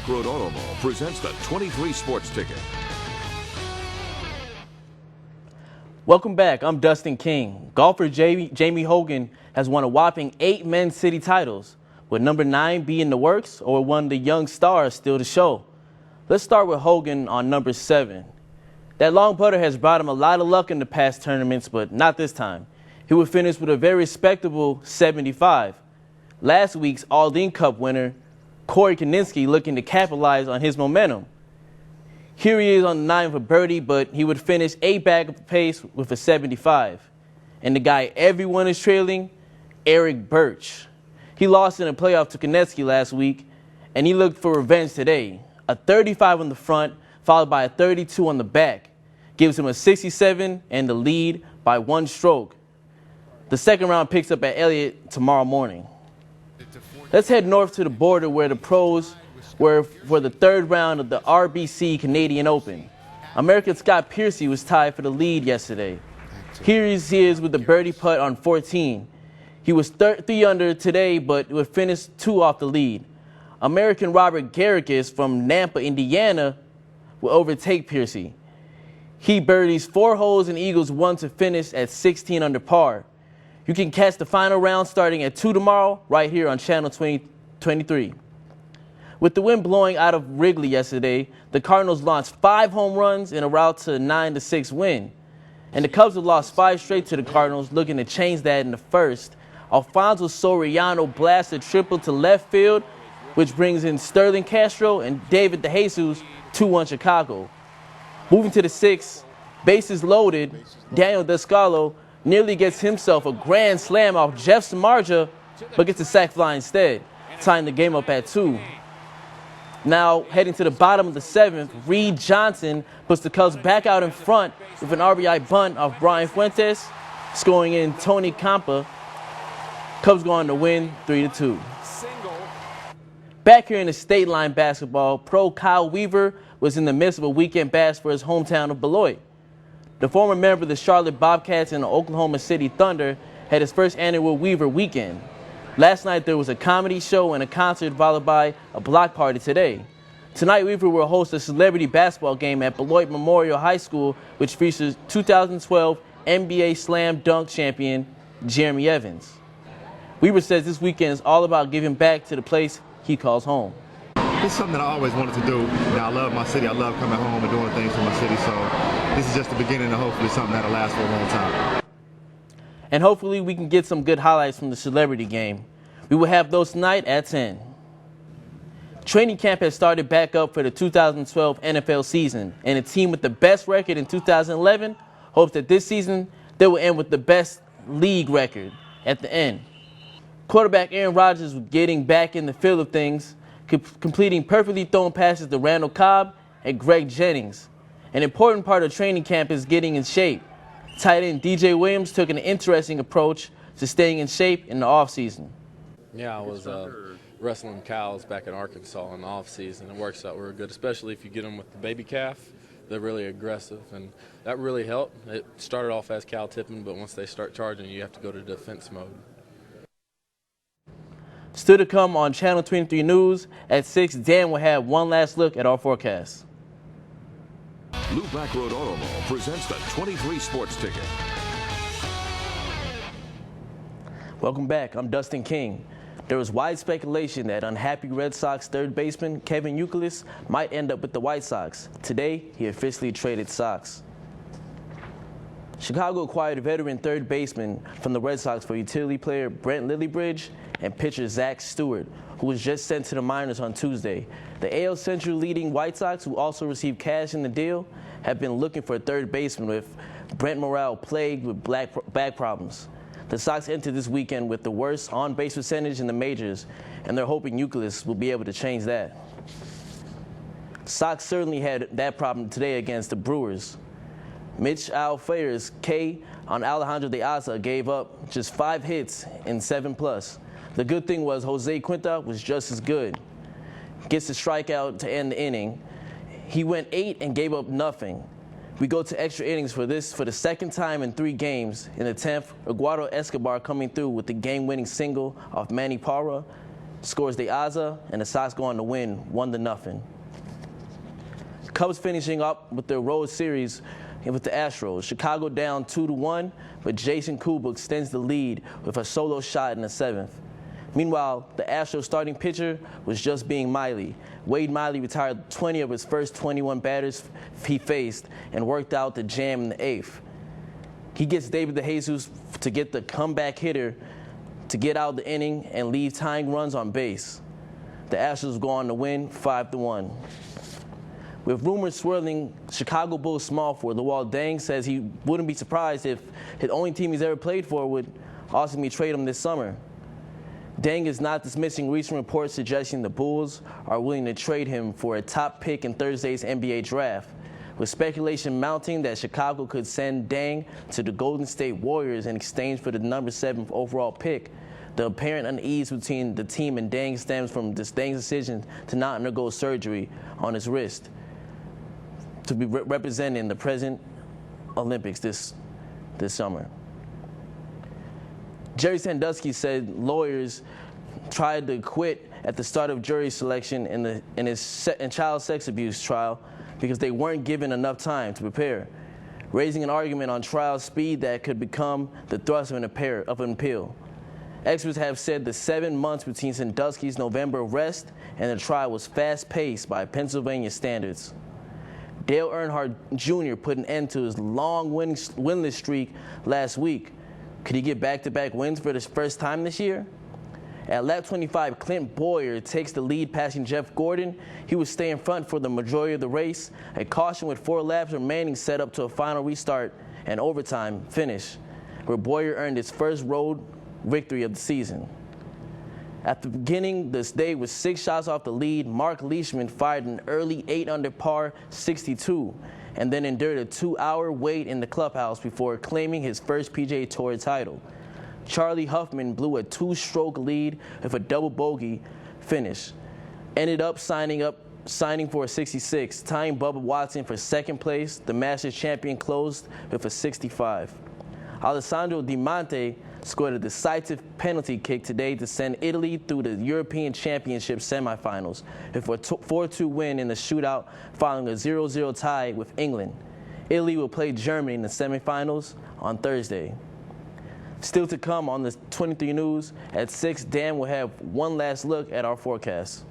Black Road Auto Mall presents the 23 Sports Ticket. Welcome back. I'm Dustin King. Golfer Jamie Hogan has won a whopping 8 men's city titles. Would number 9 be in the works, or one of the young stars still to show? Let's start with Hogan on number 7. That long putter has brought him a lot of luck in the past tournaments, but not this time. He would finish with a very respectable 75. Last week's Aldine Cup winner, Corey Kaninsky, looking to capitalize on his momentum. Here he is on the 9 for birdie, but he would finish 8 back of the pace with a 75. And the guy everyone is trailing, Eric Birch. He lost in a playoff to Kaninsky last week, and he looked for revenge today. A 35 on the front, followed by a 32 on the back, gives him a 67 and the lead by 1 stroke. The second round picks up at Elliott tomorrow morning. Let's head north to the border where the pros were for the 3rd round of the RBC Canadian Open. American Scott Piercy was tied for the lead yesterday. Here he is with the birdie putt on 14. He was 3 under today, but would finish 2 off the lead. American Robert Garricus from Nampa, Indiana, will overtake Piercy. He birdies 4 holes and eagles 1 to finish at 16 under par. You can catch the final round starting at 2 tomorrow right here on Channel 23. With the wind blowing out of Wrigley yesterday, the Cardinals launched 5 home runs in a route to a 9-6 win. And the Cubs have lost 5 straight to the Cardinals, looking to change that in the first. Alfonso Soriano blasted triple to left field, which brings in Sterling Castro and David DeJesus, 2-1 Chicago. Moving to the 6th, bases loaded, Daniel Descalso nearly gets himself a grand slam off Jeff Samardzija, but gets a sac fly instead, tying the game up at 2. Now, heading to the bottom of the 7th, Reed Johnson puts the Cubs back out in front with an RBI bunt off Brian Fuentes, scoring in Tony Campa. Cubs go on to win 3-2. Back here in the state line basketball, pro Kyle Weaver was in the midst of a weekend bash for his hometown of Beloit. The former member of the Charlotte Bobcats and the Oklahoma City Thunder had his first annual Weaver weekend. Last night there was a comedy show and a concert followed by a block party today. Tonight Weaver will host a celebrity basketball game at Beloit Memorial High School, which features 2012 NBA Slam Dunk champion Jeremy Evans. Weaver says this weekend is all about giving back to the place he calls home. It's something that I always wanted to do. I love my city. I love coming home and doing things for my city. So this is just the beginning of hopefully something that'll last for a long time. And hopefully we can get some good highlights from the celebrity game. We will have those tonight at 10. Training camp has started back up for the 2012 NFL season, and a team with the best record in 2011 hopes that this season they will end with the best league record at the end. Quarterback Aaron Rodgers was getting back in the field of things, completing perfectly thrown passes to Randall Cobb and Greg Jennings. An important part of training camp is getting in shape. Tight end DJ Williams took an interesting approach to staying in shape in the offseason. Yeah, I was wrestling cows back in Arkansas in the offseason. It works out real good, especially if you get them with the baby calf. They're really aggressive, and that really helped. It started off as cow tipping, but once they start charging, you have to go to defense mode. Still to come on Channel 23 News. At 6, Dan will have one last look at our forecast. Blue Black Road Auto Mall presents the 23 Sports Ticket. Welcome back. I'm Dustin King. There was wide speculation that unhappy Red Sox third baseman Kevin Youkilis might end up with the White Sox. Today, he officially traded Sox. Chicago acquired a veteran third baseman from the Red Sox for utility player Brent Lillibridge and pitcher Zach Stewart, who was just sent to the minors on Tuesday. The AL Central leading White Sox, who also received cash in the deal, have been looking for a third baseman with Brent Morel plagued with back problems. The Sox entered this weekend with the worst on-base percentage in the majors, and they're hoping Youkilis will be able to change that. Sox certainly had that problem today against the Brewers. Mitch Alfaire's K on Alejandro de Aza gave up just 5 hits in 7+. The good thing was Jose Quinta was just as good. Gets a strikeout to end the inning. He went 8 and gave up nothing. We go to extra innings for the second time in 3 games. In the 10th, Eduardo Escobar coming through with the game-winning single off Manny Parra. scores the Aza, and the Sox go on to win 1-0. Cubs finishing up with their road series with the Astros. Chicago down 2-1, but Jason Kubel extends the lead with a solo shot in the 7th. Meanwhile, the Astros starting pitcher was just being Miley. Wade Miley retired 20 of his first 21 batters he faced and worked out the jam in the 8th. He gets David DeJesus to get the comeback hitter to get out the inning and leave tying runs on base. The Astros go on to win 5-1. With rumors swirling Chicago Bulls small forward, Luol Deng says he wouldn't be surprised if his only team he's ever played for would ultimately trade him this summer. Deng is not dismissing recent reports suggesting the Bulls are willing to trade him for a top pick in Thursday's NBA draft, with speculation mounting that Chicago could send Deng to the Golden State Warriors in exchange for the number 7th overall pick. The apparent unease between the team and Deng stems from Deng's decision to not undergo surgery on his wrist to be representing the present Olympics this summer. Jerry Sandusky said lawyers tried to quit at the start of jury selection in his child sex abuse trial because they weren't given enough time to prepare, raising an argument on trial speed that could become the thrust of an appeal. Experts have said the 7 months between Sandusky's November arrest and the trial was fast-paced by Pennsylvania standards. Dale Earnhardt Jr. put an end to his long winless streak last week. Could he get back-to-back wins for the first time this year? At lap 25, Clint Boyer takes the lead, passing Jeff Gordon. He would stay in front for the majority of the race. A caution with 4 laps remaining set up to a final restart and overtime finish, where Boyer earned his first road victory of the season. At the beginning this day with 6 shots off the lead, Mark Leishman fired an early 8 under par 62 and then endured a 2-hour wait in the clubhouse before claiming his first PGA Tour title. Charlie Huffman blew a 2-stroke lead with a double bogey finish. Ended up signing for a 66, tying Bubba Watson for 2nd place. The Masters champion closed with a 65. Alessandro Di Monte scored a decisive penalty kick today to send Italy through the European Championship semifinals with a 4-2 win in the shootout following a 0-0 tie with England. Italy will play Germany in the semifinals on Thursday. Still to come on the 23 News, at 6, Dan will have one last look at our forecast.